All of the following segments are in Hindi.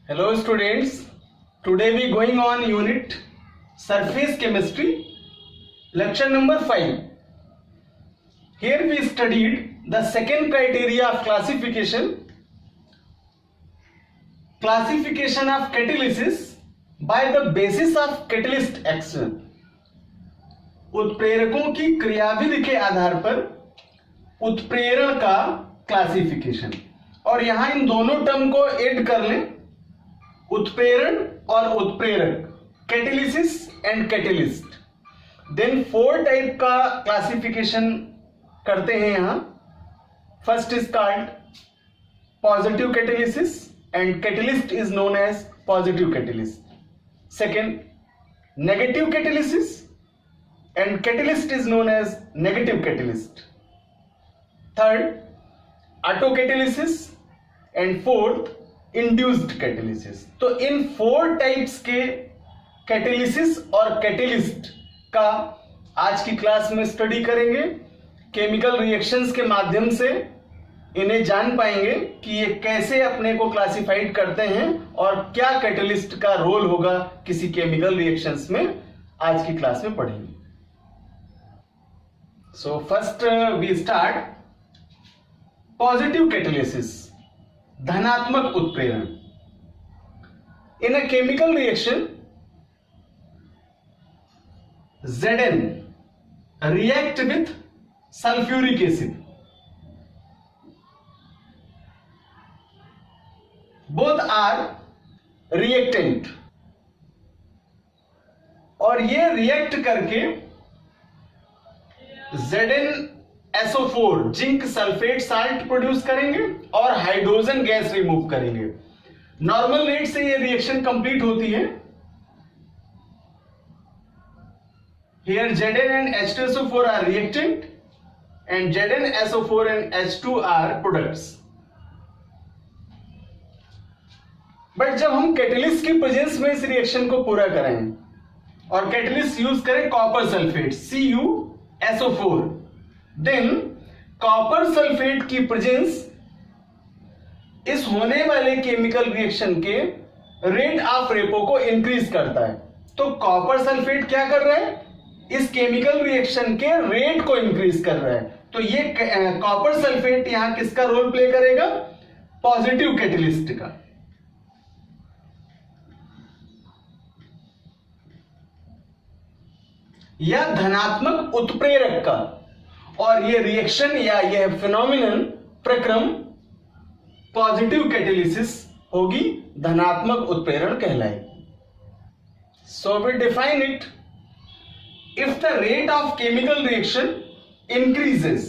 Hello students, today we going on unit surface chemistry, lecture number 5. Here we studied the second criteria of classification of catalysis by the basis of catalyst action. उत्प्रेरकों की क्रियाविधि के आधार पर उत्प्रेरण का क्लासिफिकेशन, और यहां इन दोनों टर्म को ऐड कर लें, उत्प्रेरण और उत्प्रेरक, catalysis and catalyst. Then 4 type का क्लासिफिकेशन करते हैं यहां. First is called positive catalysis and catalyst is known as positive catalyst. Second, negative catalysis and catalyst is known as negative catalyst. Third, autocatalysis and fourth, induced catalysis. तो इन 4 टाइप्स के कैटेलिसिस और कैटेलिस्ट का आज की क्लास में स्टडी करेंगे. केमिकल रिएक्शंस के माध्यम से इन्हें जान पाएंगे कि ये कैसे अपने को क्लासिफाइड करते हैं और क्या कैटेलिस्ट का रोल होगा किसी केमिकल रिएक्शंस में. आज की क्लास में पढ़ेंगे. So first we start positive catalysis, धनात्मक उत्प्रेरण. In a chemical reaction, Zn react with sulfuric acid. Both are reactant, और ये रिएक्ट करके ZnSO4 zinc sulphate salt produce करेंगे और हाइड्रोजन गैस रिमूव करेंगे. नॉर्मल रेट से ये रिएक्शन कंप्लीट होती है. Here Zn and H2SO4 are reactant and ZnSO4 and H2 are products. But जब हम कैटेलिस्ट की प्रेजेंस में इस रिएक्शन को पूरा करें और कैटेलिस्ट यूज करें copper sulphate CuSO4, than copper sulphate की प्रेजेंस इस होने वाले केमिकल रिएक्शन के रेट ऑफ रेपो को इंक्रीज करता है. तो कॉपर सल्फेट क्या कर रहा है? इस केमिकल रिएक्शन के रेट को इंक्रीज कर रहा है. तो ये कॉपर सल्फेट यहां किसका रोल प्ले करेगा? पॉजिटिव कैटेलिस्ट का. या धनात्मक उत्प्रेरक का. और यह रिएक्शन या यह फिनोमिनन प्रक्रम पॉजिटिव कैटेलिसिस होगी, धनात्मक उत्प्रेरण कहलाएगी. So we define it. If the rate of chemical reaction increases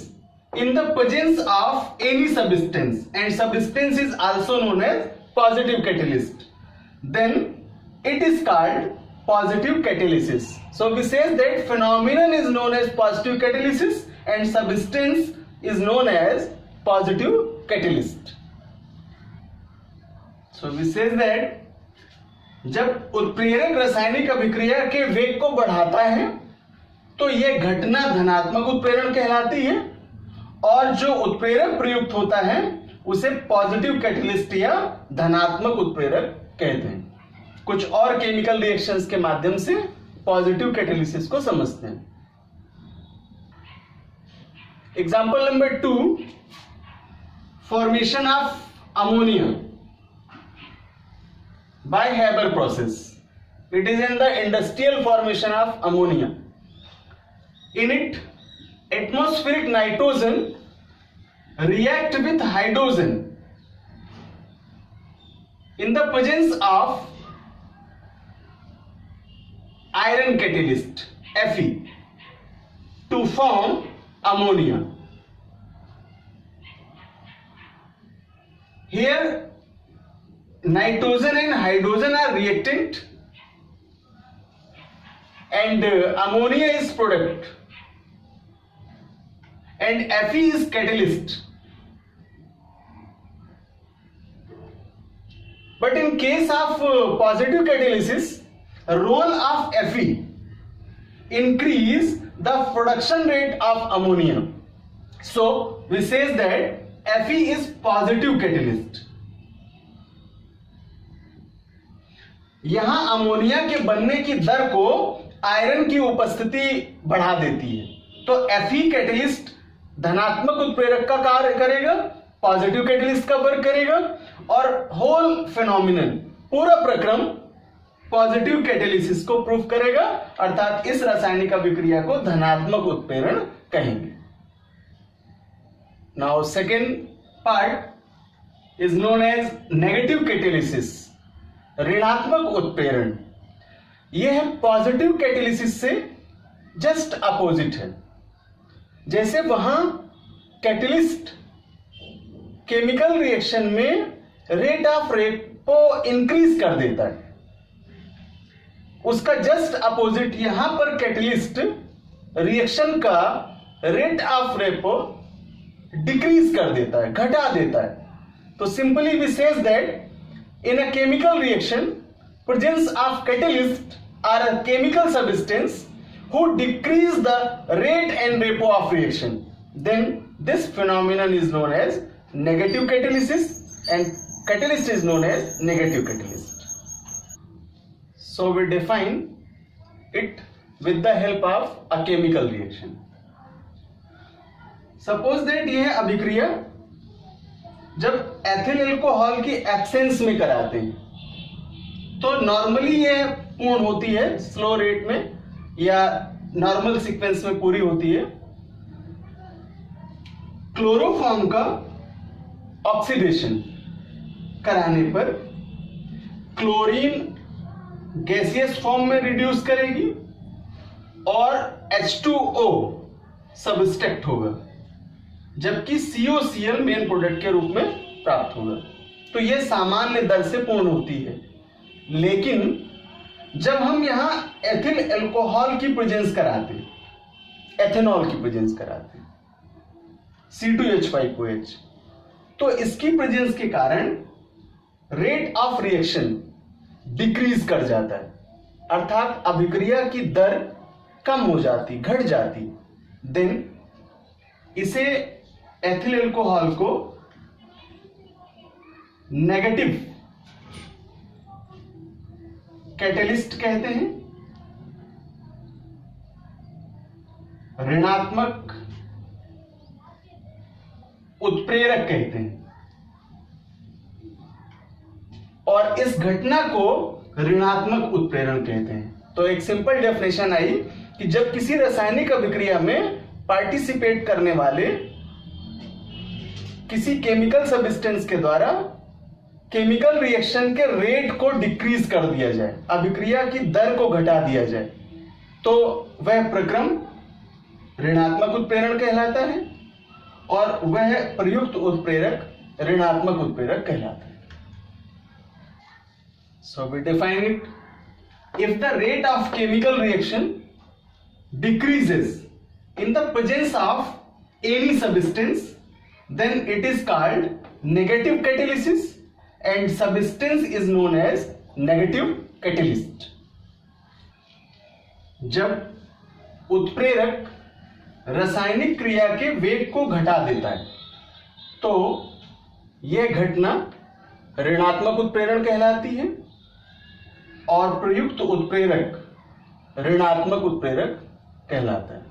in the presence of any substance and substance is also known as positive catalyst, then it is called positive catalysis. So we say that phenomenon is known as positive catalysis and substance is known as positive catalyst. So we say that जब उत्प्रेरक रासायनिक अभिक्रिया के वेग को बढ़ाता है तो यह घटना धनात्मक उत्प्रेरण कहलाती है, और जो उत्प्रेरक प्रयुक्त होता है उसे पॉजिटिव कैटेलिस्ट या धनात्मक उत्प्रेरक कहते हैं. कुछ और केमिकल रिएक्शंस के माध्यम से पॉजिटिव कैटेलिसिस को समझते हैं. Example number 2, formation of ammonia by Haber process. It is in the industrial formation of ammonia. In it atmospheric nitrogen react with hydrogen in the presence of iron catalyst Fe to form ammonia. Here nitrogen and hydrogen are reactant and ammonia is product and Fe is catalyst. But in case of positive catalysis, role of Fe increase the production rate of ammonia. So we say that Fe is positive catalyst. यहां अमोनिया के बनने की दर को आयरन की उपस्थिति बढ़ा देती है। तो Fe कैटलिस्ट धनात्मक उत्प्रेरक का कार्य करेगा, पॉजिटिव कैटलिस्ट का वर्क करेगा, और होल फिनोमिनन, पूरा प्रक्रम पॉजिटिव कैटेलिसिस को प्रूव करेगा, अर्थात इस रासायनिक अभिक्रिया को धनात्मक उत्प्रेरण कहेंगे। Now second part is known as negative catalysis, ऋणात्मक उत्प्रेरण। यह पॉजिटिव कैटेलिसिस से जस्ट अपोजिट है। जैसे वहां कैटेलिस्ट केमिकल रिएक्शन में रेट ऑफ रेपो इंक्रीज कर देता है, उसका जस्ट अपोजिट यहां पर कैटेलिस्ट रिएक्शन का रेट ऑफ रेपो डिक्रीज कर देता है, घटा देता है। तो simply we says that in a chemical reaction presence of catalyst or a chemical substance who decrease the rate and repo of reaction, then this phenomenon is known as negative catalysis and catalyst is known as negative catalyst. So we define it with the help of a chemical reaction. Suppose that यह अभिक्रिया जब एथिल अल्कोहल की एब्सेंस में कराते हैं तो नॉर्मली यह पूर्ण होती है स्लो रेट में या नॉर्मल सीक्वेंस में पूरी होती है। क्लोरोफॉर्म का ऑक्सीडेशन कराने पर क्लोरीन गैसियस फॉर्म में रिड्यूस करेगी और H2O सबस्ट्रैक्ट होगा, जबकि COCl मेन प्रोडक्ट के रूप में प्राप्त होगा। तो यह सामान्य दर से पूर्ण होती है। लेकिन जब हम यहां एथिल अल्कोहल की प्रेजेंस कराते हैं, एथेनॉल की प्रेजेंस कराते हैं, C2H5OH, तो इसकी प्रेजेंस के कारण रेट ऑफ रिएक्शन डिक्रीज कर जाता है, अर्थात अभिक्रिया की दर कम हो जाती, घट जाती। देन इसे एथिल अल्कोहल को नेगेटिव कैटेलिस्ट कहते हैं, ऋणात्मक उत्प्रेरक कहते हैं, और इस घटना को ऋणात्मक उत्प्रेरण कहते हैं। तो एक सिंपल डेफिनेशन आई कि जब किसी रासायनिक अभिक्रिया में पार्टिसिपेट करने वाले किसी केमिकल सब्सटेंस के द्वारा केमिकल रिएक्शन के रेट को डिक्रीज कर दिया जाए, अभिक्रिया की दर को घटा दिया जाए, तो वह प्रक्रम ऋणात्मक उत्प्रेरण कहलाता है और वह प्रयुक्त उत्प्रेरक ऋणात्मक उत्प्रेरक कहलाता है। So we define it. If the rate of chemical reaction decreases in the presence of any substance, then it is called negative catalysis and substance is known as negative catalyst. जब उत्प्रेरक रासायनिक क्रिया के वेग को घटा देता है तो यह घटना ऋणात्मक उत्प्रेरण कहलाती है और प्रयुक्त उत्प्रेरक ऋणात्मक उत्प्रेरक कहलाता है।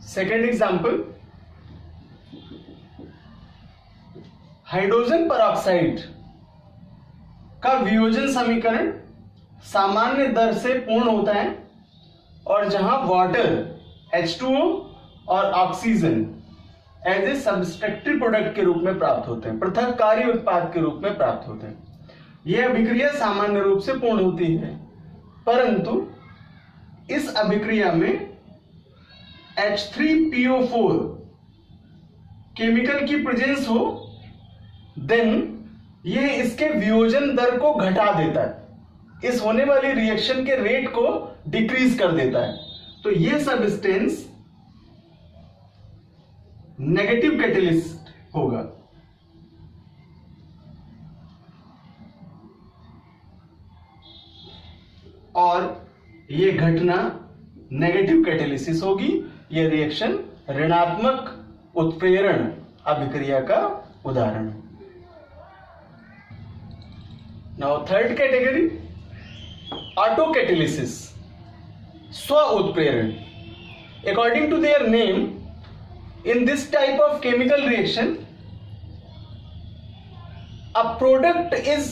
सेकेंड एग्जाम्पल, हाइड्रोजन परऑक्साइड का वियोजन समीकरण सामान्य दर से पूर्ण होता है और जहां वाटर H2O और oxygen as a subtractive product के रूप में प्राप्त होते हैं, पृथककारी उत्पाद के रूप में प्राप्त होते हैं। यह अभिक्रिया सामान्य रूप से पूर्ण होती है, परंतु इस अभिक्रिया में H3PO4 केमिकल की प्रेजेंस हो, देन यह इसके वियोजन दर को घटा देता है, इस होने वाली रिएक्शन के रेट को डिक्रीज कर देता है। तो यह सब्सटेंस नेगेटिव कैटेलिस्ट होगा। और यह घटना नेगेटिव कैटेलिसिस होगी। यह रिएक्शन ऋणात्मक उत्प्रेरण अभिक्रिया का उदाहरण है। नाउ थर्ड कैटेगरी, ऑटोकैटालिसिस, स्व उत्प्रेरण. According to their name, in this type of chemical reaction a product is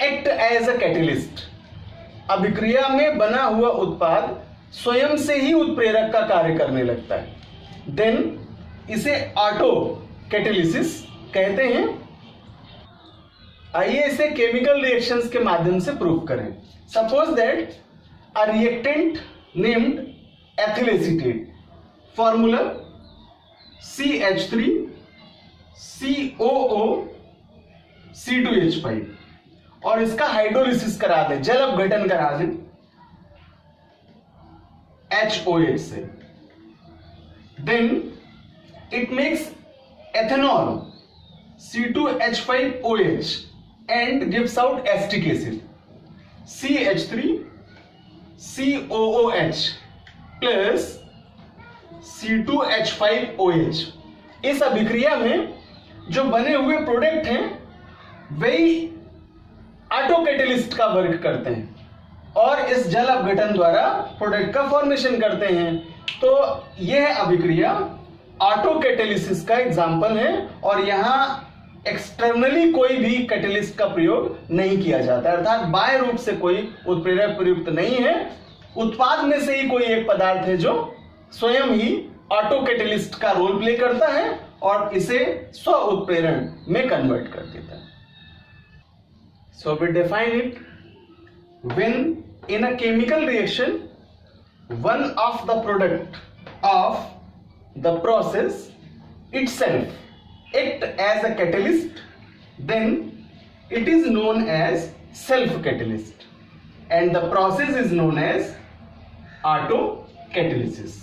act as a catalyst. अभिक्रिया में बना हुआ उत्पाद स्वयं से ही उत्प्रेरक का कार्य करने लगता है. देन इसे ऑटो कैटालिसिस कहते हैं. आइए इसे केमिकल रिएक्शंस के माध्यम से प्रूव करें. Suppose that a reactant named ethyl acetate, formula CH3 COO C2H5, और इसका हाइड्रोलिसिस करा दें, जल अपघटन करा दें HOH से. Then it makes ethanol C2H5OH and gives out acetic acid CH3 COOH plus C2H5OH. इस अभिक्रिया में जो बने हुए प्रोडक्ट हैं वही ऑटोकैटालिस्ट का वर्क करते हैं और इस जल अपघटन द्वारा प्रोडक्ट का फॉर्मेशन करते हैं. तो यह अभिक्रिया ऑटोकैटालिसिस का एग्जाम्पल है और यहां एक्सटर्नली कोई भी कैटालिस्ट का प्रयोग नहीं किया जाता, अर्थात बाह्य रूप से कोई उत्प्रेरक प्रयुक्त नहीं है. उत्पाद में से ही कोई एक पदार्थ है जो स्वयं ही ऑटोकैटालिस्ट का रोल प्ले करता है और इसे स्व उत्प्रेरण में कन्वर्ट कर देता है. So we define it. When in a chemical reaction one of the product of the process itself act as a catalyst, then it is known as self catalyst and the process is known as autocatalysis.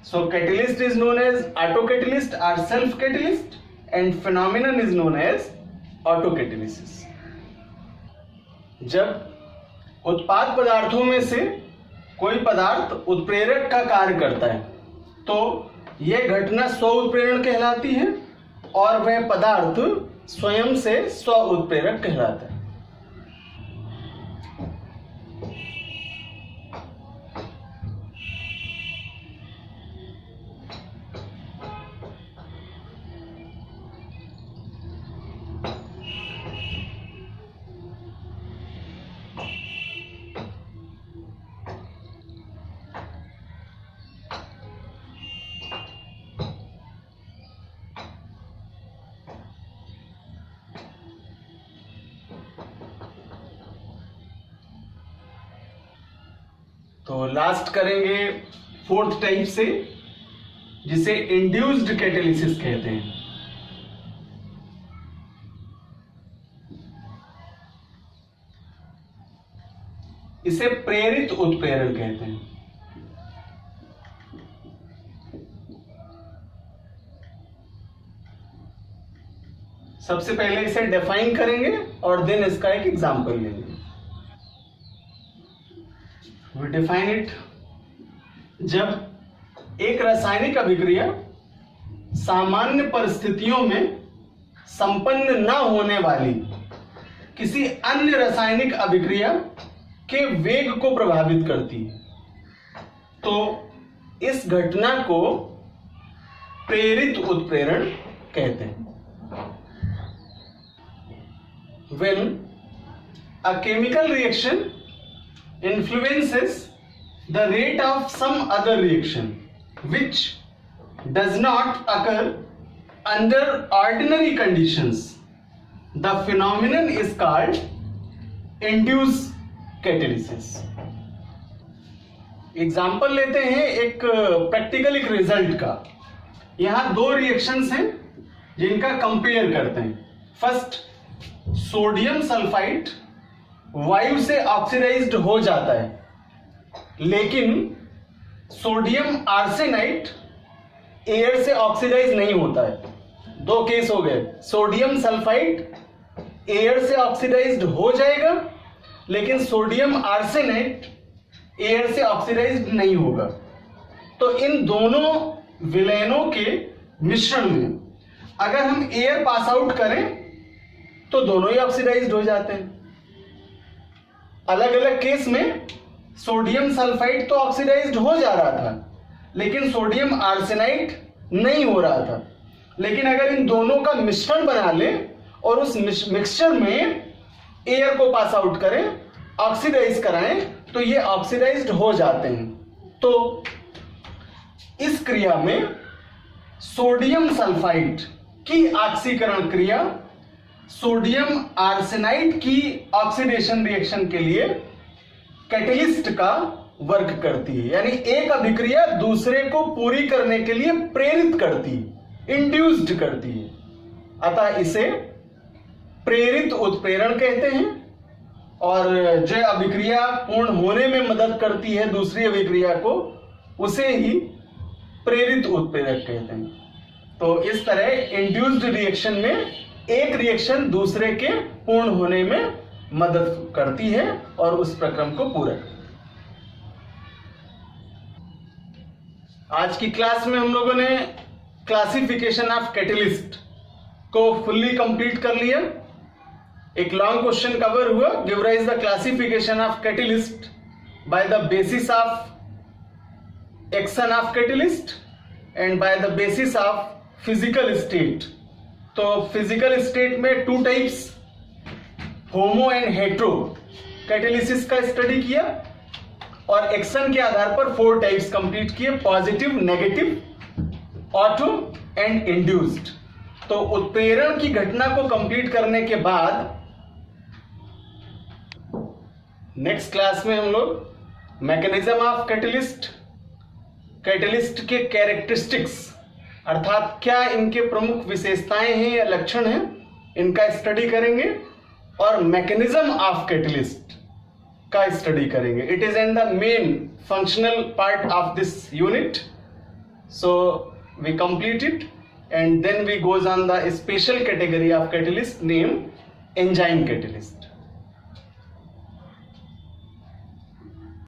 So catalyst is known as autocatalyst or self catalyst and phenomenon is known as autocatalysis. जब उत्पाद पदार्थों में से कोई पदार्थ उत्प्रेरक का कार्य करता है तो यह घटना स्व उत्प्रेरण कहलाती है और वह पदार्थ स्वयं से स्व उत्प्रेरक कहलाता है. तो लास्ट करेंगे फोर्थ टाइप से, जिसे इंड्यूस्ड कैटालिसिस कहते हैं. इसे प्रेरित उत्प्रेरण कहते हैं. सबसे पहले इसे डिफाइन करेंगे और देन इसका एक एग्जांपल लेंगे. We define it. जब एक रासायनिक अभिक्रिया सामान्य परिस्थितियों में संपन्न न होने वाली किसी अन्य रासायनिक अभिक्रिया के वेग को प्रभावित करती है तो इस घटना को प्रेरित उत्प्रेरण कहते हैं. When a chemical reaction influences the rate of some other reaction which does not occur under ordinary conditions, the phenomenon is called induced catalysis. Example लेते हैं एक प्रैक्टिकल एक रिजल्ट का. यहां दो रिएक्शंस हैं जिनका कंपेयर करते हैं. फर्स्ट, सोडियम सल्फाइड वायु से ऑक्सीडाइज्ड हो जाता है, लेकिन सोडियम आर्सेनाइट एयर से ऑक्सीडाइज नहीं होता है. दो केस हो गए. सोडियम सल्फाइड एयर से ऑक्सीडाइज्ड हो जाएगा, लेकिन सोडियम आर्सेनाइट एयर से ऑक्सीडाइज्ड नहीं होगा. तो इन दोनों विलयनों के मिश्रण में अगर हम एयर पास आउट करें तो दोनों ही ऑक्सीडाइज्ड हो जाते हैं। अलग अलग केस में सोडियम सल्फाइड तो ऑक्सीडाइज्ड हो जा रहा था, लेकिन सोडियम आर्सेनाइड नहीं हो रहा था। लेकिन अगर इन दोनों का मिश्रण बना ले और उस मिक्सचर में एयर को पास आउट करें, ऑक्सीडाइज कराएं, तो ये ऑक्सीडाइज्ड हो जाते हैं। तो इस क्रिया में सोडियम सल्फाइड की ऑक्सीकरण क्रिया सोडियम आर्सेनाइड की ऑक्सीडेशन रिएक्शन के लिए कैटलिस्ट का वर्क करती है, यानी एक अभिक्रिया दूसरे को पूरी करने के लिए प्रेरित करती है, इंड्यूस्ड करती है। अतः इसे प्रेरित उत्प्रेरण कहते हैं। और जो अभिक्रिया पूर्ण होने में मदद करती है दूसरी अभिक्रिया को, उसे ही प्रेरित उत्प्रेरक कहते हैं। तो इस तरह इंड्यूस्ड रिएक्शन में एक रिएक्शन दूसरे के पूर्ण होने में मदद करती है और उस प्रक्रम को पूरा करती है। आज की क्लास में हम लोगों ने क्लासिफिकेशन ऑफ कैटलिस्ट को फुल्ली कंप्लीट कर लिया। एक लॉन्ग क्वेश्चन कवर हुआ, give rise the classification of catalyst by the basis of action of catalyst and by the basis of physical state. तो फिजिकल स्टेट में 2 types, homo and hetero catalysis का स्टडी किया, और एक्शन के आधार पर 4 टाइप्स कंप्लीट किए, positive, negative, auto and induced. तो उत्प्रेरण की घटना को कंप्लीट करने के बाद नेक्स्ट क्लास में हम लोग मैकेनिज्म ऑफ कैटलिस्ट, कैटलिस्ट के कैरेक्टरिस्टिक्स अर्थात क्या इनके प्रमुख विशेषताएं हैं या लक्षण हैं, इनका स्टडी करेंगे, और मैकेनिज्म ऑफ कैटलिस्ट का स्टडी करेंगे। It is in the main functional part of this unit. So we complete it and then we goes on the special category of catalyst named enzyme catalyst.